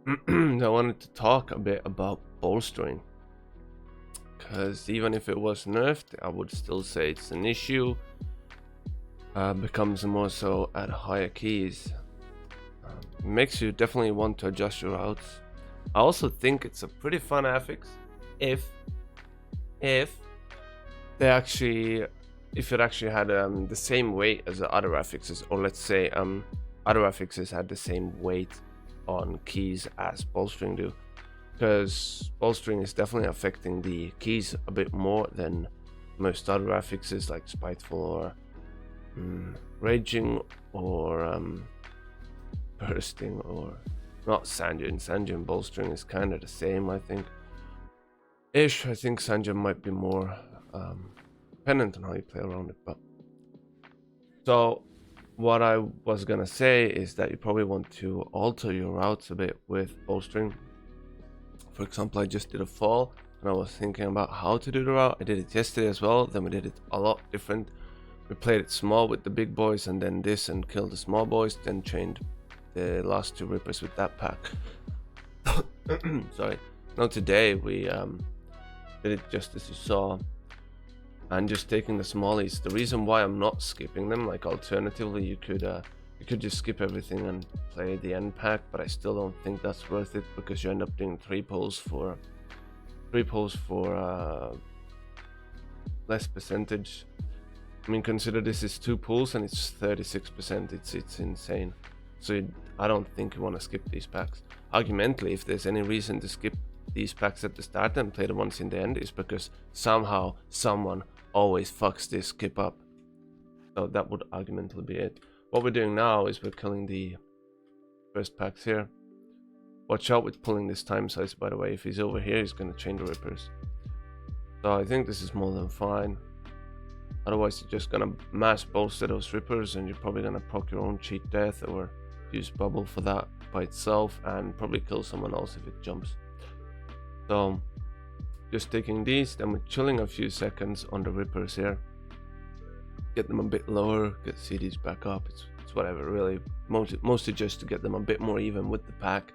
I wanted to talk a bit about bolstering, because even if it was nerfed, I would still say it's an issue. Becomes more so at higher keys. Makes you definitely want to adjust your routes. I also think it's a pretty fun affix if they actually if it actually had the same weight as the other affixes, or let's say other affixes had the same weight on keys as bolstering do, because bolstering is definitely affecting the keys a bit more than most other affixes like spiteful or raging or bursting, or not Sanjin. Sanjin bolstering is kind of the same, I think. I think Sanjin might be more dependent on how you play around it. But so what I was gonna say is that you probably want to alter your routes a bit with bolstering. For example, I just did a fall and I was thinking about how to do the route. I did it yesterday as well, then we did it a lot different. We played it small with the big boys and then this and killed the small boys, then trained the last two rippers with that pack. Sorry. Now today we did it just as you saw, and just taking the smallies. The reason why I'm not skipping them, like alternatively you could just skip everything and play the end pack, but I still don't think that's worth it, because you end up doing three pulls for less percentage. I mean, consider this is 2 pulls and it's 36%. It's insane. So I don't think you want to skip these packs. Argumentally, if there's any reason to skip these packs at the start and play the ones in the end, is because somehow someone always fucks this skip up. So that would argumentally be it. What we're doing now is we're killing the first packs here. Watch out with pulling this time size, by the way. If he's over here, he's going to chain the rippers. So I think this is more than fine. Otherwise, you're just gonna mass bolster those rippers, and you're probably gonna proc your own cheat death or use bubble for that by itself, and probably kill someone else if it jumps. So just taking these, then we're chilling a few seconds on the rippers here. Get them a bit lower, get CDs back up. It's whatever, really. Mostly just to get them a bit more even with the pack,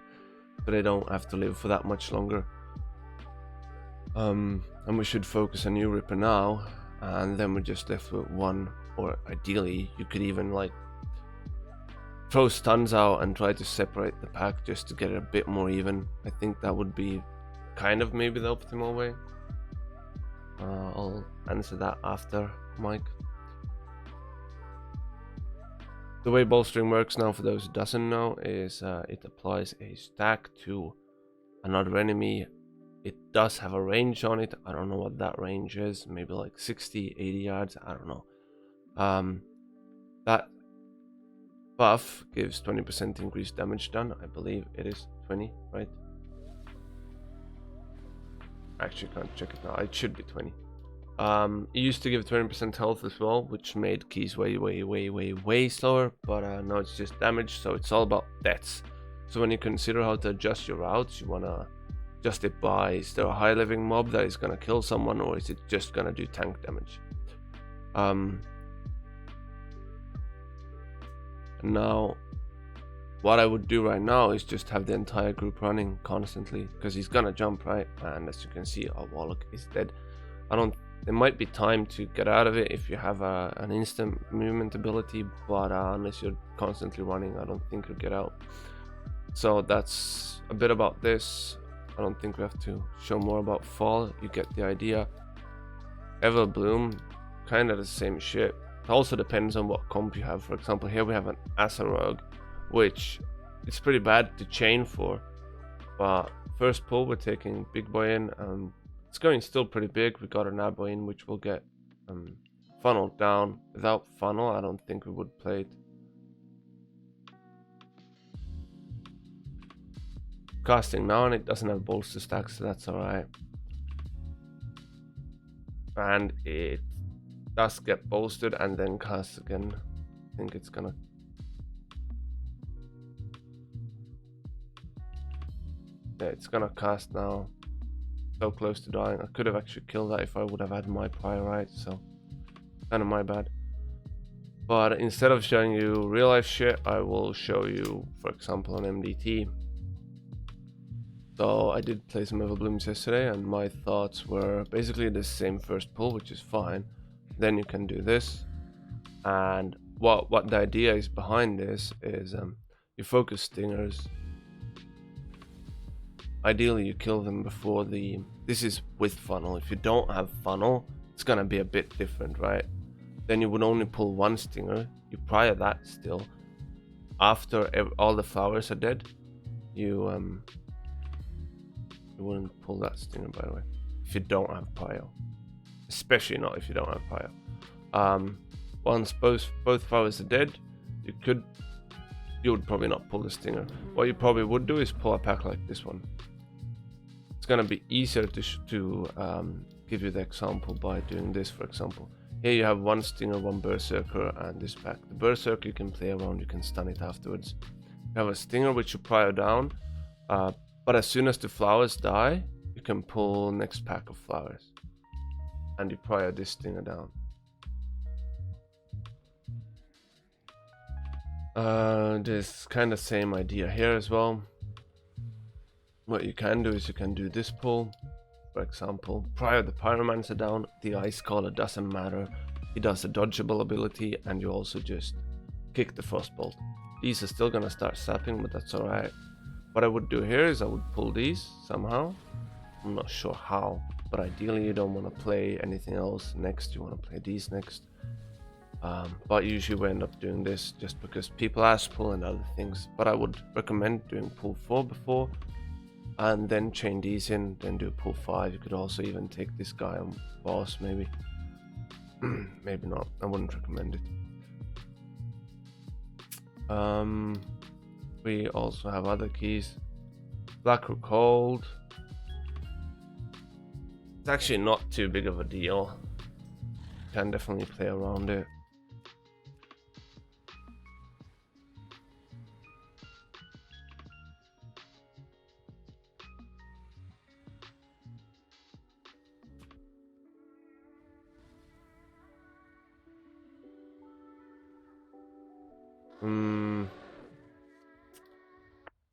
so they don't have to live for that much longer. And we should focus on new ripper now. And then we're just left with one, or ideally you could even like throw stuns out and try to separate the pack just to get it a bit more even. I think that would be kind of maybe the optimal way. I'll answer that after, Mike. The way bolstering works now, for those who doesn't know, is it applies a stack to another enemy. It does have a range on it. I don't know what that range is. Maybe like 60, 80 yards. I don't know. That buff gives 20% increased damage done. I believe it is 20, right? Actually, can't check it now. It should be 20. It used to give 20% health as well, which made keys way slower. But now it's just damage, so it's all about deaths. So when you consider how to adjust your routes, you wanna adjust it by, is there a high living mob that is gonna kill someone, or is it just gonna do tank damage? Now what I would do right now is just have the entire group running constantly, because he's gonna jump, right? And as you can see, our Warlock is dead. There might be time to get out of it if you have an instant movement ability, but unless you're constantly running, I don't think you'll get out. So that's a bit about this. I don't think we have to show more about fall. You get the idea. Everbloom, kind of the same shit. It also depends on what comp you have. For example, here we have an Asarog, which it's pretty bad to chain for. But first pull, we're taking Big Boy in. It's going still pretty big. We got an Abo in, which will get funneled down. Without funnel, I don't think we would play it. Casting now, and it doesn't have bolster stacks, so that's alright. And it does get bolstered and then cast again. I think it's gonna... Yeah, it's gonna cast now. So close to dying. I could have actually killed that if I would have had my prior right, so kind of my bad. But instead of showing you real life shit, I will show you, for example, an MDT. So I did play some Everblooms yesterday, and my thoughts were basically the same first pull, which is fine. Then you can do this, and what the idea is behind this is you focus stingers. Ideally, you kill them before the. This is with funnel. If you don't have funnel, it's gonna be a bit different, right? Then you would only pull one stinger. You prior that still. After all the flowers are dead, you wouldn't pull that stinger, by the way, if you don't have prio, especially not if you don't have prio. Once both flowers are dead, you would probably not pull the stinger. What you probably would do is pull a pack like this one. It's gonna be easier to give you the example by doing this. For example, here you have one stinger, one berserker, and this pack. The berserker you can play around, you can stun it afterwards. You have a stinger which you prior down, but as soon as the flowers die, you can pull next pack of flowers, and you prior this stinger down. There's kind of same idea here as well. What you can do is you can do this pull, for example, prior the pyromancer down, the ice caller doesn't matter, he does a dodgeable ability, and you also just kick the frostbolt. These are still gonna start sapping, but that's alright. What I would do here is I would pull these somehow. I'm not sure how, but ideally you don't want to play anything else next, you want to play these next. But usually we end up doing this just because people ask pull and other things, but I would recommend doing pull 4 before, and then chain these in, then do pull 5. You could also even take this guy on boss, maybe. Maybe not, I wouldn't recommend it. We also have other keys. Black or Cold. It's actually not too big of a deal. Can definitely play around it.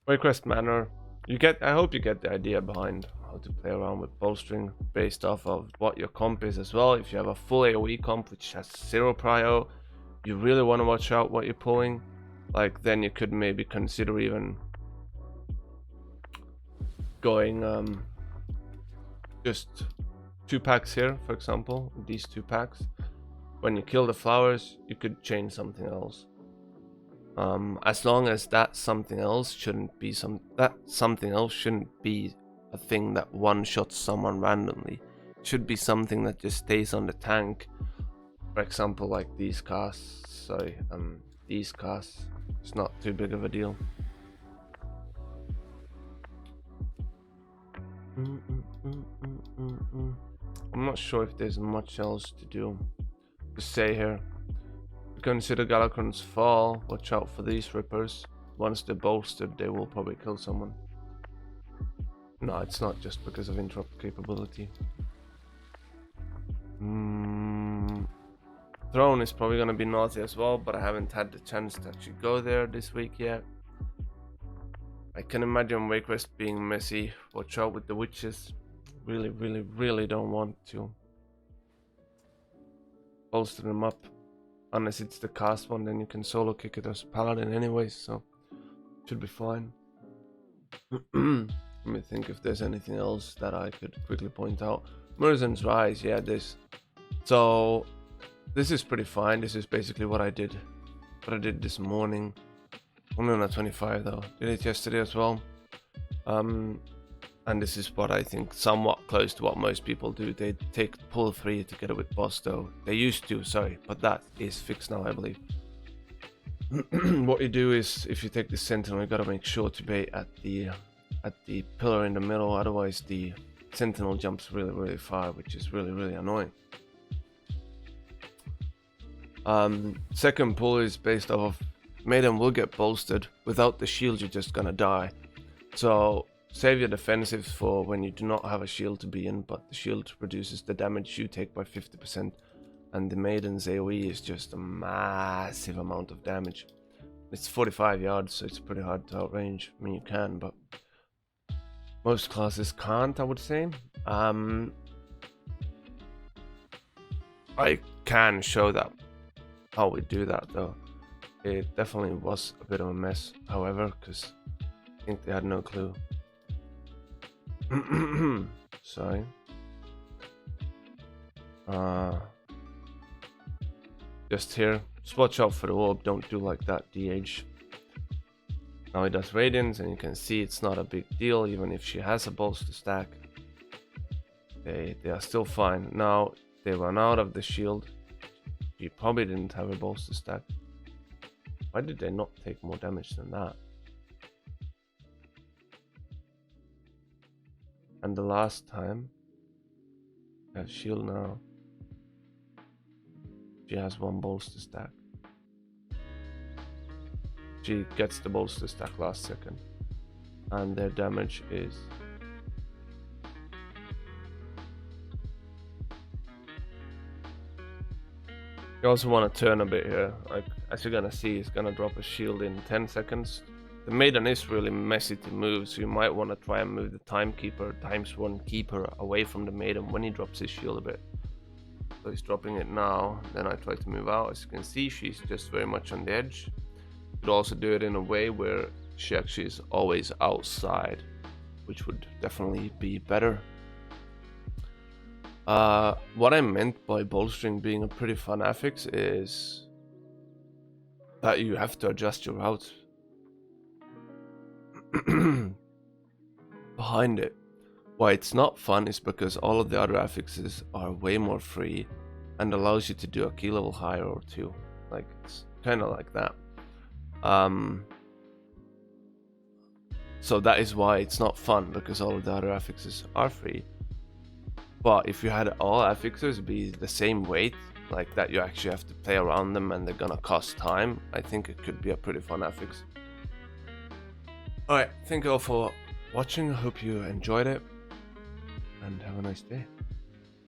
Waycrest Manor. I hope you get the idea behind how to play around with Bolstering based off of what your comp is as well. If you have a full AoE comp which has 0 prio, you really want to watch out what you're pulling. Like, then you could maybe consider even going just 2 packs here, for example, these 2 packs. When you kill the flowers, you could change something else. As long as that something else shouldn't be a thing that one-shots someone randomly. It should be something that just stays on the tank. For example, like these casts. These casts. It's not too big of a deal. I'm not sure if there's much else to say here. Consider Galakrond's fall. Watch out for these rippers. Once they're bolstered, they will probably kill someone. No, it's not just because of interrupt capability. Throne is probably gonna be naughty as well, but I haven't had the chance to actually go there this week yet. I can imagine Waycrest being messy. Watch out with the witches. Really don't want to bolster them up. Unless it's the cast one, then you can solo kick it as paladin anyways, so should be fine. Let me think if there's anything else that I could quickly point out. Murzen's Rise, yeah, this. So this is pretty fine. This is basically what I did this morning. Only on a 25 though. Did it yesterday as well. And this is what I think somewhat close to what most people do. They take pull 3 together with boss though. They used to, sorry, but that is fixed now, I believe. What you do is, if you take the sentinel, you gotta make sure to be at the pillar in the middle, otherwise the sentinel jumps really far, which is really annoying. Second pull is based off of Maiden will get bolstered. Without the shield, you're just gonna die. So save your defensives for when you do not have a shield to be in, but the shield reduces the damage you take by 50%, and the Maiden's AoE is just a massive amount of damage. It's 45 yards, so it's pretty hard to outrange. I mean, you can, but Most classes can't, I would say. I can show that how we do that though. It definitely was a bit of a mess, however, because I think they had no clue. Sorry. Just here, just watch out for the orb, don't do like that, DH. Now he does radiance, and you can see it's not a big deal, even if she has a bolster stack. They are still fine. Now they run out of the shield. She probably didn't have a bolster stack. Why did they not take more damage than that? And the last time, has shield now. She has one bolster stack. She gets the bolster stack last second. And their damage is... You also want to turn a bit here. Like, as you're gonna see, he's gonna drop a shield in 10 seconds. The maiden is really messy to move, so you might want to try and move the timekeeper, ×1 keeper, away from the maiden when he drops his shield a bit. So he's dropping it now, then I try to move out. As you can see, she's just very much on the edge. You could also do it in a way where she actually is always outside, which would definitely be better. What I meant by bolstering being a pretty fun affix is that you have to adjust your route behind it. Why it's not fun is because all of the other affixes are way more free and allows you to do a key level higher or two. Like, it's kind of like that. So that is why it's not fun, because all of the other affixes are free. But if you had all affixes be the same weight, like that you actually have to play around them and they're gonna cost time, I think it could be a pretty fun affix. Alright, thank you all for watching. I hope you enjoyed it, and have a nice day.